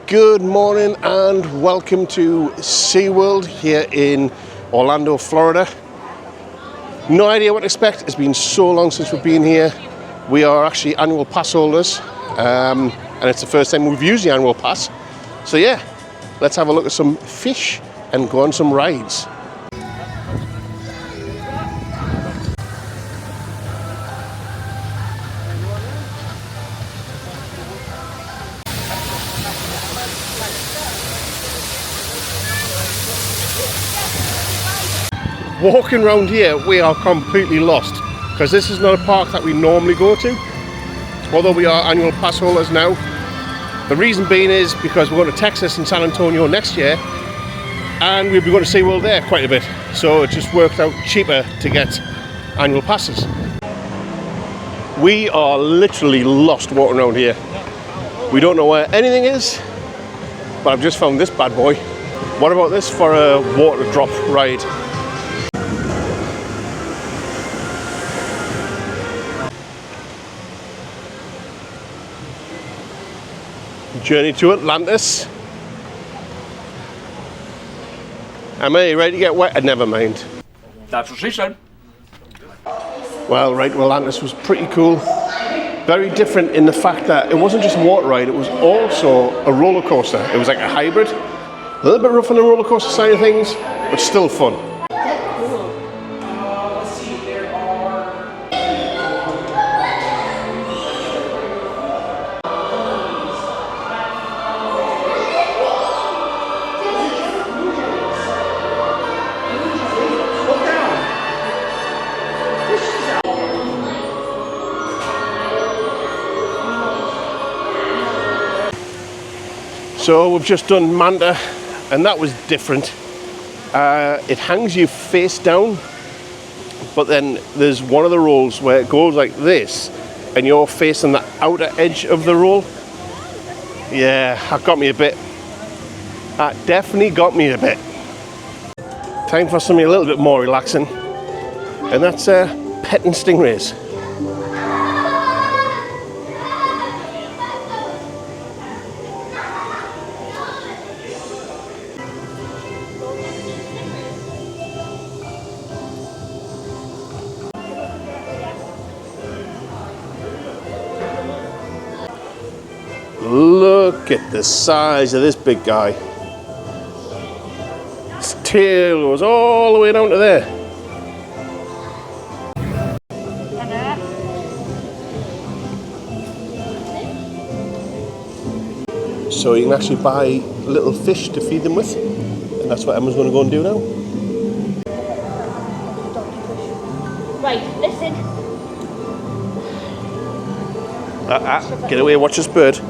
Good morning and welcome to Seaworld here in Orlando, Florida. No idea what to expect. It's been so long since we've been here. We are actually annual pass holders and it's the first time we've used the annual pass. So yeah, let's have a look at some fish and go on some rides. Walking around here, we are completely lost because this is not a park that we normally go to, although we are annual pass holders now. The reason being is because we're going to Texas and San Antonio next year, and we'll be going to SeaWorld there quite a bit, so it just worked out cheaper to get annual passes. We are literally lost walking around here. We don't know where anything is, but I've just found this bad boy. What about this for a water drop ride? Journey to Atlantis. Am I ready to get wet? Never mind. That's what she said. Well, right, Atlantis was pretty cool. Very different in the fact that it wasn't just a water ride, it was also a roller coaster. It was like a hybrid. A little bit rough on the roller coaster side of things, but still fun. So we've just done Manta, and that was different. It hangs you face down, but then there's one of the rolls where it goes like this, and you're facing the outer edge of the roll. Yeah, that got me a bit. That definitely got me a bit. Time for something a little bit more relaxing, and that's petting stingrays. Look at the size of this big guy. His tail goes all the way down to there. So you can actually buy little fish to feed them with, and that's what Emma's going to go and do now. Right, listen. Get away, watch this bird.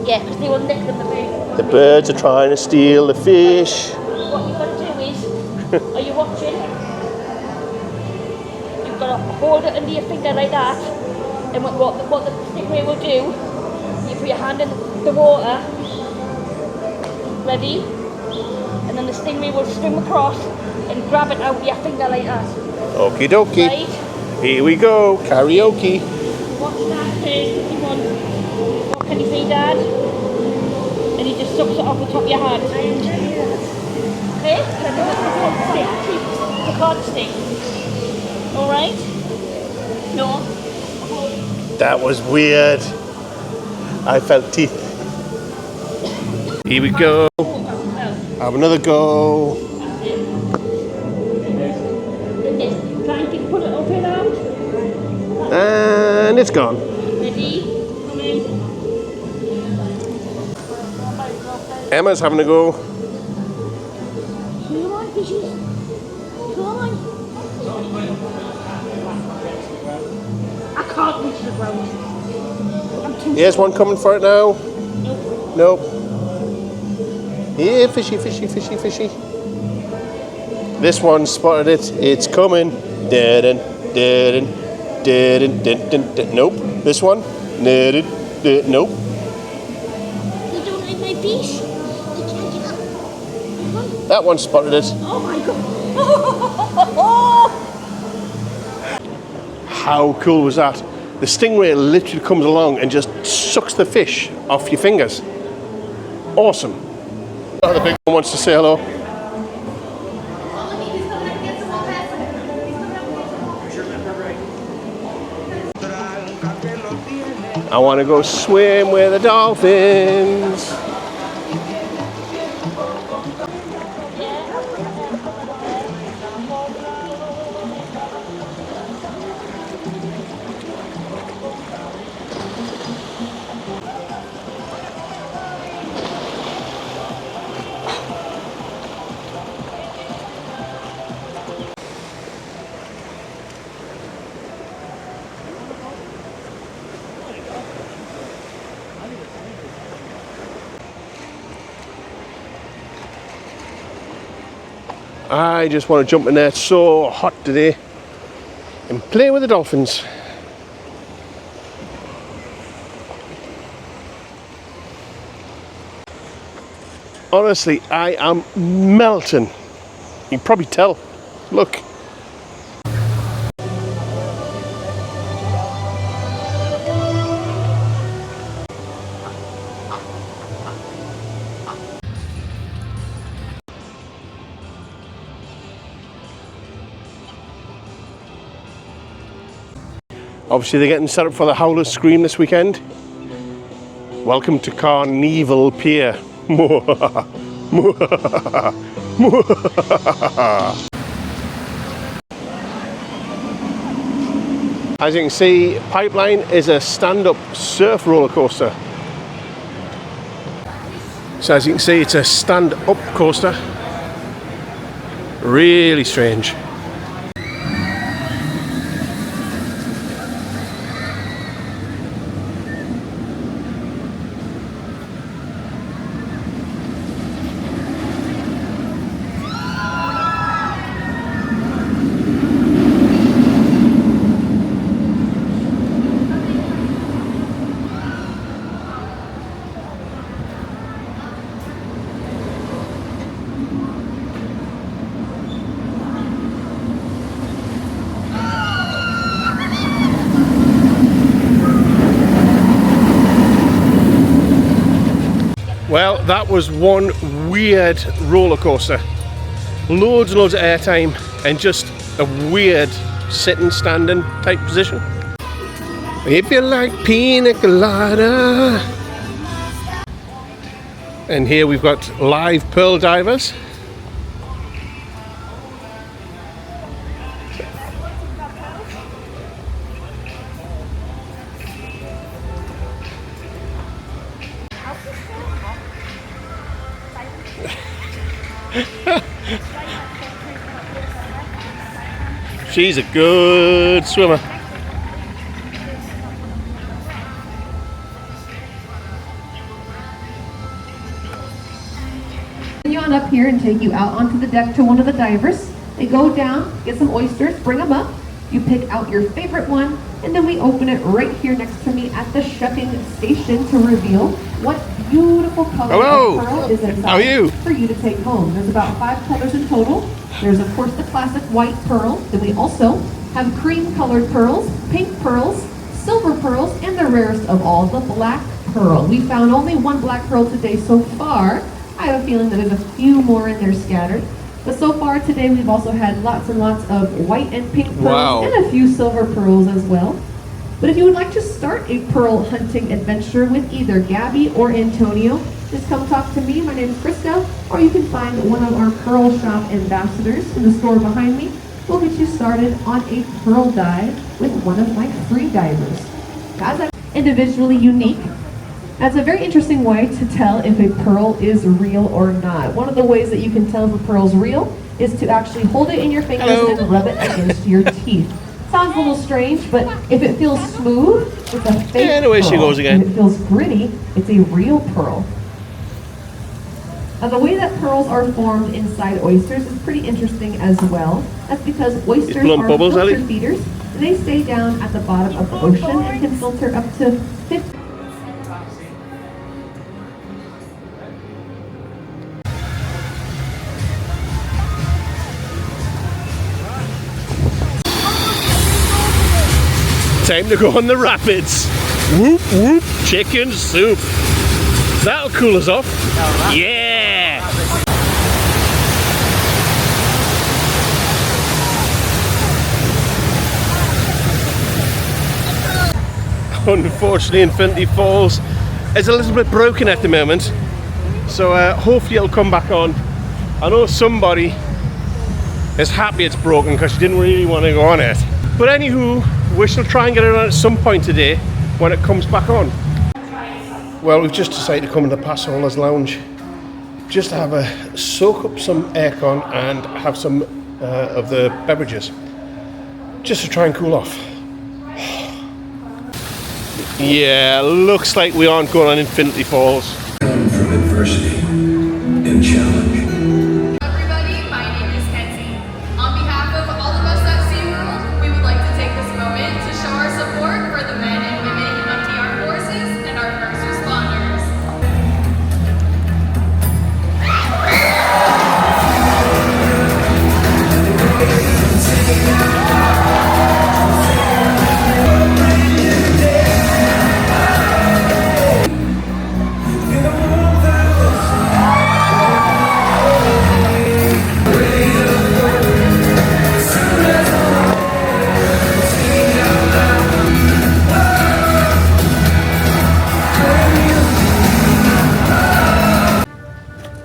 Yeah, because they will lick them away. The birds are trying to steal the fish. What you've got to do is, are you watching? You've got to hold it under your finger like that, and what the stingray will do, you put your hand in the water, ready, and then the stingray will swim across and grab it out with your finger like that. Okie dokie. Right? Here we go, karaoke. Watch that first if you want. What can you say, Dad? And he just sucks it off the top of your hand. Okay? The card stick. Alright? No? That was weird. I felt teeth. Here we go. Have another go. Try and put it up and out. And it's gone. Ready? Come in. Emma's having a go. Come on, fishies. Come on. I can't reach the ground. I'm too Here's one coming for it now. Nope. Nope. Here, fishy, fishy, fishy, fishy. This one spotted it. It's coming. Dead and. Nope. This one? Nope. You don't like my fish? You can't get up. That one spotted it. Oh my god. How cool was that? The stingray literally comes along and just sucks the fish off your fingers. Awesome. Oh, the big one wants to say hello. I want to go swim with the dolphins. I just want to jump in there. It's so hot today and play with the dolphins. Honestly, I am melting. You can probably tell. Look. Obviously, they're getting set up for the Howler Scream this weekend. Welcome to Carnival Pier. As you can see, Pipeline is a stand-up surf roller coaster. So as you can see, it's a stand-up coaster. Really strange. Well, that was one weird roller coaster. Loads and loads of airtime and just a weird sitting, standing type position. If you like pina colada. And here we've got live pearl divers. She's a good swimmer. You on up here and take you out onto the deck to one of the divers. They go down, get some oysters, bring them up. You pick out your favorite one, and then we open it right here next to me at the shucking station to reveal what beautiful color of pearl is inside. How are you? For you to take home. There's about 5 colors in total. There's of course the classic white pearl. Then we also have cream colored pearls, pink pearls, silver pearls, and the rarest of all, the black pearl. We found only one black pearl today so far. I have a feeling that there's a few more in there scattered. But so far today we've also had lots and lots of white and pink pearls and a few silver pearls as well. But if you would like to start a pearl hunting adventure with either Gabby or Antonio, just come talk to me. My name is Krista, or you can find one of our Pearl Shop ambassadors in the store behind me. We'll get you started on a pearl dive with one of my free divers. That's individually unique. That's a very interesting way to tell if a pearl is real or not. One of the ways that you can tell if a pearl's real is to actually hold it in your fingers and rub it against your teeth. Sounds a little strange, but if it feels smooth, it's a fake and away pearl. she goes again. If it feels gritty, it's a real pearl. Now the way that pearls are formed inside oysters is pretty interesting as well. That's because oysters are filter feeders, and they stay down at the bottom of the ocean and can filter up to 50. Time to go on the rapids. Whoop whoop, chicken soup. That'll cool us off. Yeah! Unfortunately, Infinity Falls is a little bit broken at the moment, so hopefully it'll come back on. I know somebody is happy it's broken because she didn't really want to go on it. But anywho, we shall try and get it on at some point today when it comes back on. Well, we've just decided to come into Pass Holders Lounge just to have a soak up some aircon and have some of the beverages, just to try and cool off. Yeah, looks like we aren't going on Infinity Falls. Come from adversity and challenge. Everybody, my name is Kenzie. On behalf of all of us at Seaworld, we would like to take this moment to show our support for the men and women of the armed forces and our first responders.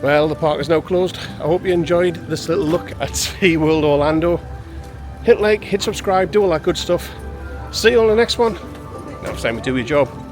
Well, the park is now closed. I hope you enjoyed this little look at SeaWorld Orlando. Hit like, hit subscribe, do all that good stuff. See you on the next one. Now it's time to do your job.